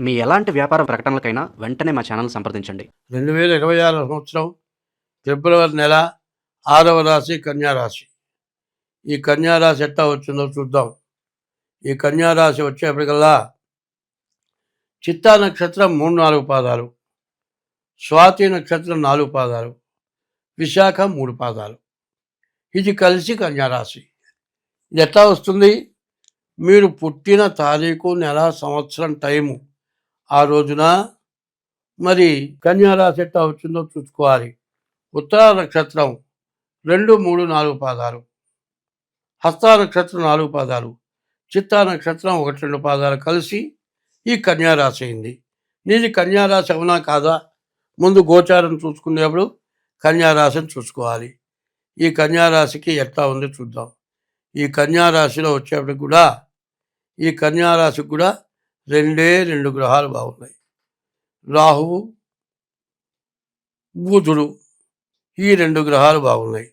మీ ఎలాంటి వ్యాపార ప్రకటనలకైనా వెంటనే మా ఛానల్ సంప్రదించండి. 2026 సంవత్సరం ఫిబ్రవరి నెల 6వ రాశి కన్యారాశి. ఈ కన్యారాశి ఎట్లా వచ్చిందో చూద్దాం. ఈ కన్యారాశి వచ్చేప్పటికల్లా చిత్తా నక్షత్రం 3-4 పాదాలు, స్వాతి నక్షత్రం 4 పాదాలు, విశాఖ 3 పాదాలు. ఇది కలిసి కన్యారాశి. ఇది ఎట్లా వస్తుంది? మీరు పుట్టిన తారీఖు, నెల, సంవత్సరం, టైము ఆ రోజున మరి కన్యారాశి ఎట్లా వచ్చిందో చూసుకోవాలి. ఉత్తర నక్షత్రం 2, 3, 4 పాదాలు, హస్త నక్షత్రం 4 పాదాలు, చిత్తా నక్షత్రం 1, 2 పాదాలు కలిసి ఈ కన్యారాశి అయింది. నీది కన్యారాశి అవునా కాదా? ముందు గోచారం చూసుకునేప్పుడు కన్యారాశిని చూసుకోవాలి. ఈ కన్యారాశికి ఎట్లా ఉంది చూద్దాం. ఈ కన్యారాశిలో వచ్చేప్పటికి కూడా ఈ కన్యారాశికి కూడా 2 గ్రహాలు బాగున్నాయి. రాహువు, బుధుడు, ఈ 2 గ్రహాలు బాగున్నాయి.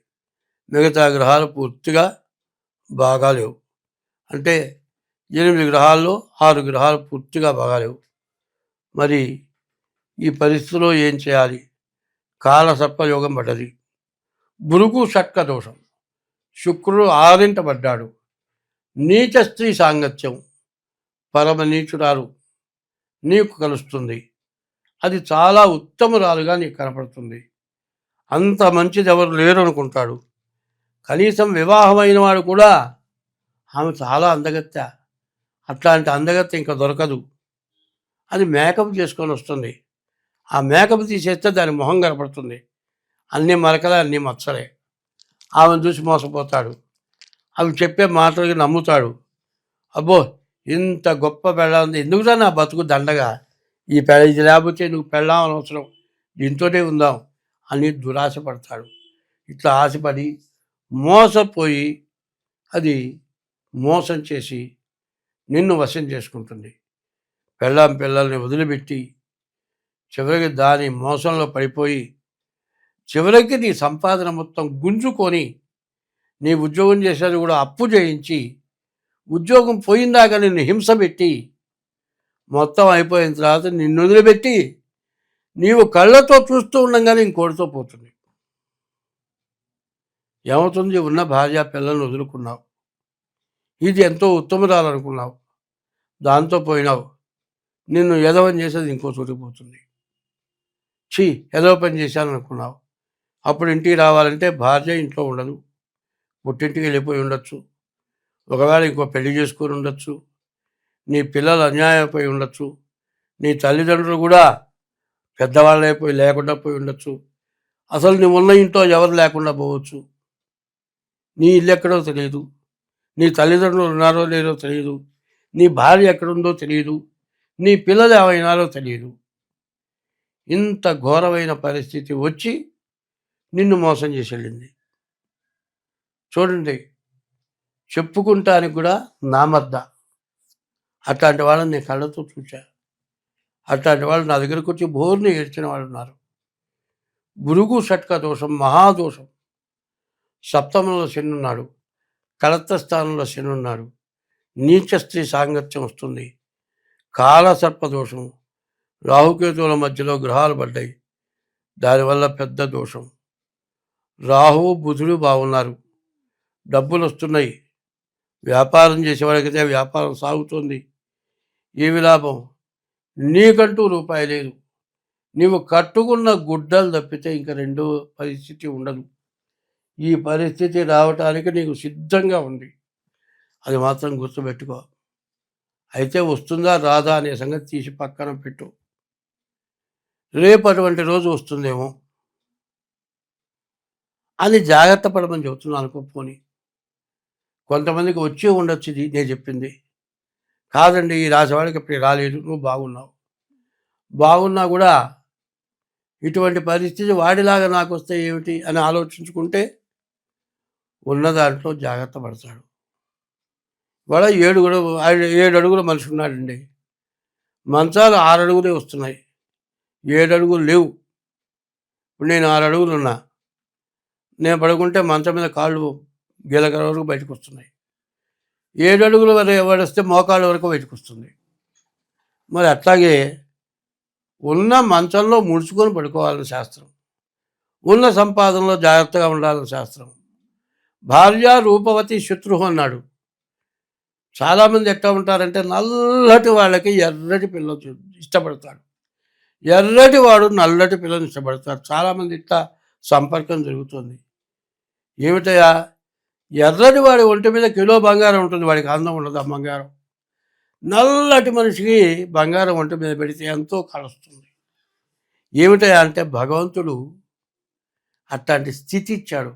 మిగతా గ్రహాలు పూర్తిగా బాగాలేవు. అంటే 8 గ్రహాల్లో 6 గ్రహాలు పూర్తిగా బాగాలేవు. మరి ఈ పరిస్థితిలో ఏం చేయాలి? కాలసర్పయోగం పడ్డది. భృగు షట్క దోషం. శుక్రుడు 6ంట పడ్డాడు. నీచ స్త్రీ సాంగత్యం, పరమ నీచురాలు నీకు కలుస్తుంది. అది చాలా ఉత్తమురాలుగా నీకు కనపడుతుంది. అంత మంచిది ఎవరు లేరు అనుకుంటాడు. కనీసం వివాహమైన వాడు కూడా ఆమె చాలా అందగత్తె, అట్లాంటి అందగత్తె ఇంకా దొరకదు. అది మేకప్ చేసుకొని వస్తుంది. ఆ మేకప్ తీసేస్తే దాని మొహం కనపడుతుంది. అన్నీ మరకలే, అన్నీ మచ్చలే. ఆమెను చూసి మోసపోతాడు. అవి చెప్పే మాటలకి నమ్ముతాడు. అబ్బో, ఇంత గొప్ప పెళ్ళాంది, ఎందుకురా నా బతుకు దండగా, ఈ ఇది లేకపోతే నువ్వు పెళ్ళాం అవసరం, దీంతోనే ఉందాం అని దురాశపడతాడు. ఇట్లా ఆశపడి మోసపోయి మోసం చేసి నిన్ను వశం చేసుకుంటుంది. పిల్లల్ని వదిలిపెట్టి చివరికి దాని మోసంలో పడిపోయి చివరికి నీ సంపాదన మొత్తం గుంజుకొని నీ ఉద్యోగం చేసేది కూడా అప్పు చేయించి ఉద్యోగం పోయిందాక నిన్ను హింస పెట్టి మొత్తం అయిపోయిన తర్వాత నిన్ను వదిలిపెట్టి నీవు కళ్ళతో చూస్తూ ఉండగానే ఇంకోటితో పోతుంది. ఏమవుతుంది? ఉన్న భార్య పిల్లల్ని వదులుకున్నావు, ఇది ఎంతో ఉత్తమరాలనుకున్నావు, దాంతో పోయినావు. నిన్ను ఎదవని చేసేది ఇంకో చోటుకు పోతుంది. ఎదవ పని చేశాను అనుకున్నావు. అప్పుడు ఇంటికి రావాలంటే భార్య ఇంట్లో ఉండదు, పుట్టింటికి వెళ్ళిపోయి ఉండొచ్చు, ఒకవేళ ఇంకో పెళ్లి చేసుకొని ఉండొచ్చు, నీ పిల్లలు అన్యాయమైపోయి ఉండొచ్చు, నీ తల్లిదండ్రులు కూడా పెద్దవాళ్ళు అయిపోయి లేకుండా పోయి ఉండొచ్చు, అసలు నీ ఉన్న ఇంట్లో ఎవరు లేకుండా పోవచ్చు, నీ ఇల్లు ఎక్కడో తెలియదు, నీ తల్లిదండ్రులు ఉన్నారో లేదో తెలియదు, నీ భార్య ఎక్కడుందో తెలియదు, నీ పిల్లలు ఏమైనారో తెలియదు. ఇంత ఘోరమైన పరిస్థితి వచ్చి నిన్ను మోసం చేసి వెళ్ళింది. చూడండి, చెప్పుకుంటానికి కూడా నామద్ద. అట్లాంటి వాళ్ళని నేను కళ్ళతో చూశా. అట్లాంటి వాళ్ళు నా దగ్గరకు వచ్చి బోర్ని ఏడ్చిన వాళ్ళు ఉన్నారు. భృగు షట్క దోషం, మహాదోషం. సప్తమంలో శని ఉన్నాడు, కలత్త స్థానంలో శని ఉన్నాడు, నీచ స్త్రీ సాంగత్యం వస్తుంది, కాలసర్పదోషం, రాహుకేతువుల మధ్యలో గ్రహాలు పడ్డాయి, దానివల్ల పెద్ద దోషం. రాహువు బుధుడు బాగున్నారు, డబ్బులు వస్తున్నాయి, వ్యాపారం చేసేవాడికైతే వ్యాపారం సాగుతుంది, ఏమి లాభం? నీకంటూ రూపాయి లేదు. నీవు కట్టుకున్న గుడ్డలు తప్పితే ఇంకా రెండో పరిస్థితి ఉండదు. ఈ పరిస్థితి రావటానికి నీకు సిద్ధంగా ఉంది, అది మాత్రం గుర్తుపెట్టుకో. అయితే వస్తుందా రాదా అనే సంగతి తీసి పక్కన పెట్టు. రేపు అటువంటి రోజు వస్తుందేమో అని జాగ్రత్త పడమని చెబుతున్నాను అనుకోపోని. కొంతమందికి వచ్చి ఉండొచ్చు ఇది నేను చెప్పింది. కాదండి, ఈ రాసేవాడికి ఇప్పుడు రాలేదు, నువ్వు బాగున్నా కూడా ఇటువంటి పరిస్థితి వాడిలాగా నాకు వస్తే ఏమిటి అని ఆలోచించుకుంటే ఉన్న దాంట్లో జాగ్రత్త పడతాడు. వాడు 7 అడుగుల మనిషి ఉన్నాడండి, మంచాలు 6 అడుగులే వస్తున్నాయి, 7 అడుగులు లేవు. ఇప్పుడు నేను 6 అడుగులు ఉన్నా, నేను పడుకుంటే మంచం మీద కాళ్ళు గీలకల వరకు బయటకు వస్తున్నాయి. 7 అడుగుల వరకు వస్తే మోకాళ్ళ వరకు బయటకు వస్తుంది. మరి అట్లాగే ఉన్న మంచంలో ముడుచుకొని పడుకోవాలని శాస్త్రం, ఉన్న సంపాదనలో జాగ్రత్తగా ఉండాలని శాస్త్రం. భార్య రూపవతి శత్రు అన్నాడు. చాలామంది ఎట్లా ఉంటారంటే నల్లటి వాళ్ళకి ఎర్రటి పిల్ల ఇష్టపడతాడు, ఎర్రటి వాడు నల్లటి పిల్లని ఇష్టపడతాడు. చాలామంది ఇట్లా సంపర్కం జరుగుతుంది. ఏమిటయా, ఎర్రటి వాడి ఒంటి మీద కిలో బంగారం ఉంటుంది, వాడికి అందం ఉండదు ఆ బంగారం. నల్లటి మనిషికి బంగారం ఒంటి మీద పెడితే ఎంతో కలుస్తుంది. ఏమిటయా అంటే భగవంతుడు అట్లాంటి స్థితి ఇచ్చాడు.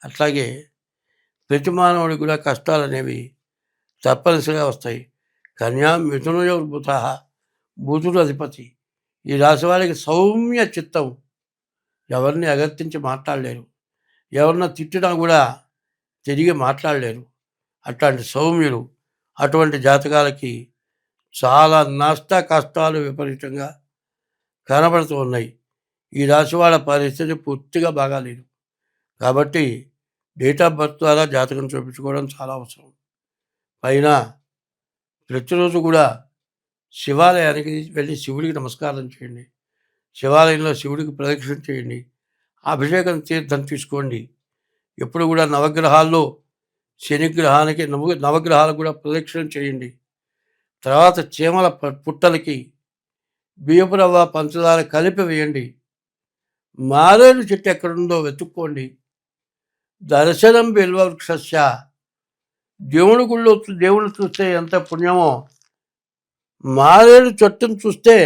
అట్లాగే ప్రతి మానవుడికి కూడా కష్టాలు అనేవి తప్పనిసరిగా వస్తాయి. కన్యా మిథునయో బుధ, బుధుడు అధిపతి. ఈ రాశి వారికి సౌమ్య చిత్తం, ఎవరిని అగర్తించి మాట్లాడలేరు, ఎవరిన తిట్టినా కూడా తిరిగి మాట్లాడలేరు. అట్లాంటి సౌమ్యులు. అటువంటి జాతకాలకి చాలా నష్ట కష్టాలు విపరీతంగా కనబడుతూ ఉన్నాయి. ఈ రాశి వాళ్ళ పరిస్థితి పూర్తిగా బాగాలేదు. కాబట్టి డేట్ ఆఫ్ బర్త్ ద్వారా జాతకం చూపించుకోవడం చాలా అవసరం. పైన ప్రతిరోజు కూడా శివాలయానికి వెళ్ళి శివుడికి నమస్కారం చేయండి, శివాలయంలో శివుడికి ప్రదక్షిణ చేయండి, అభిషేకం తీర్థం తీసుకోండి. ఎప్పుడు కూడా నవగ్రహాల్లో శనిగ్రహానికి నవగ్రహాలకు కూడా ప్రదక్షిణ చేయండి. తర్వాత చీమల పుట్టలకి బియ్యపు రవ్వ పంచదార కలిపి వేయండి. మారేడు చెట్టు ఎక్కడుందో వెతుక్కోండి. దర్శనం బిల్వవృక్షస్య, దేవుని గుళ్ళో దేవుని చూస్తే ఎంత పుణ్యమో, మారేడు చెట్టును చూస్తే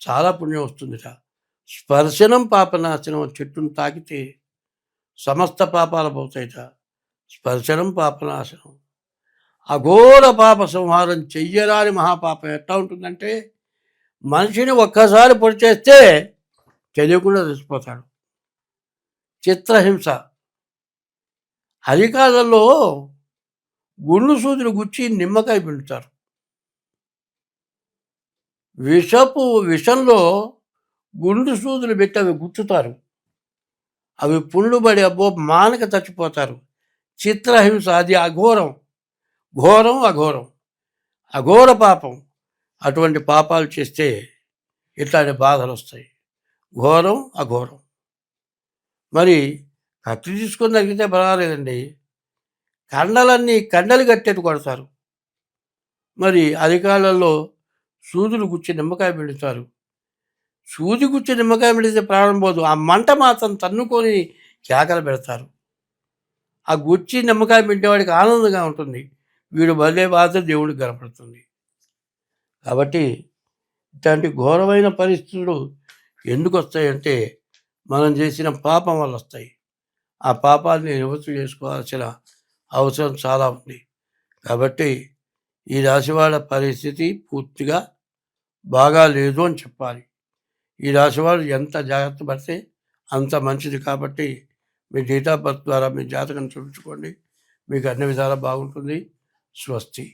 చాలా పుణ్యం వస్తుందిట. స్పర్శనం పాపనాశనం, చెట్టును తాకితే సమస్త పాపాలు పోతాయిట. స్పర్శనం పాపనాశనం. అఘోర పాప సంహారం, చెయ్యరాని మహాపాపం ఎట్లా ఉంటుందంటే మనిషిని ఒక్కసారి పొడి చేస్తే తెలియకుండా చచ్చిపోతాడు. చిత్రహింస. అరికాలలో గుండు సూదులు గుచ్చి నిమ్మకాయ పిండుతారు. విషంలో గుండు సూదులు పెట్టి అవి గుచ్చుతారు. అవి పుండ్లు పడి అబ్బో మానక చచ్చిపోతారు. చిత్రహింస. అది అఘోరం. ఘోరం అఘోరం, అఘోర పాపం. అటువంటి పాపాలు చేస్తే ఇట్లాంటి బాధలు వస్తాయి. ఘోరం అఘోరం. మరి కత్తి తీసుకొని తగ్గితే పర్వాలేదండి, కండలు కట్టేట్టు కొడతారు. మరి అరికాళ్ళల్లో సూదులు గుచ్చి నిమ్మకాయ పెడతారు. సూది గుచ్చి నిమ్మకాయ పెడితే ప్రాణం పోదు, ఆ మంట మాత్రం తన్నుకొని కేకలు పెడతారు. ఆ గుచ్చి నిమ్మకాయ పెట్టేవాడికి ఆనందంగా ఉంటుంది, వీడు భలే బాధ దేవుడికి కనపడుతుంది. కాబట్టి ఇట్లాంటి ఘోరమైన పరిస్థితులు ఎందుకు వస్తాయంటే మనం చేసిన పాపం వల్ల వస్తాయి. ఆ పాపాన్ని నివృత్తి చేసుకోవాల్సిన అవసరం చాలా ఉంది. కాబట్టి ఈ రాశివాళ్ళ పరిస్థితి పూర్తిగా బాగా లేదు అని చెప్పాలి. ఈ రాశివాళ్ళు ఎంత జాగ్రత్త పడితే అంత మంచిది. కాబట్టి మీ డేట్ ఆఫ్ బర్త్ ద్వారా మీ జాతకం చూపించుకోండి, మీకు అన్ని విధాలా బాగుంటుంది. స్వస్తి.